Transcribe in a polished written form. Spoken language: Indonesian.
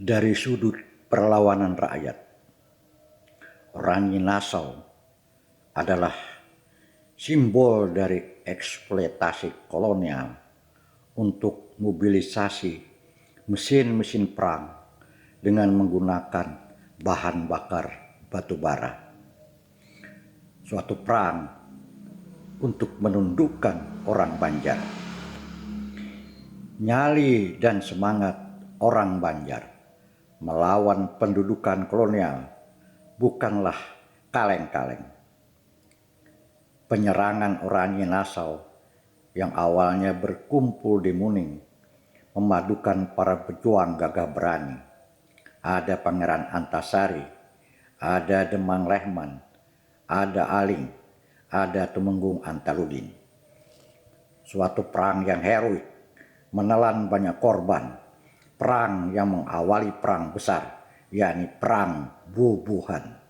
Dari sudut perlawanan rakyat, Orangnya Nassau adalah simbol dari eksploitasi kolonial untuk mobilisasi mesin-mesin perang dengan menggunakan bahan bakar batu bara. Suatu perang untuk menundukkan orang Banjar. Nyali dan semangat orang Banjar melawan pendudukan kolonial bukanlah kaleng-kaleng. Penyerangan Orangnya Nassau yang awalnya berkumpul di Muning memadukan para pejuang gagah berani. Ada Pangeran Antasari, ada Demang Lehman, ada Aling, ada Tumenggung Antaludin. Suatu perang yang heroik, menelan banyak korban, perang yang mengawali perang besar, yakni Perang Bubuhan.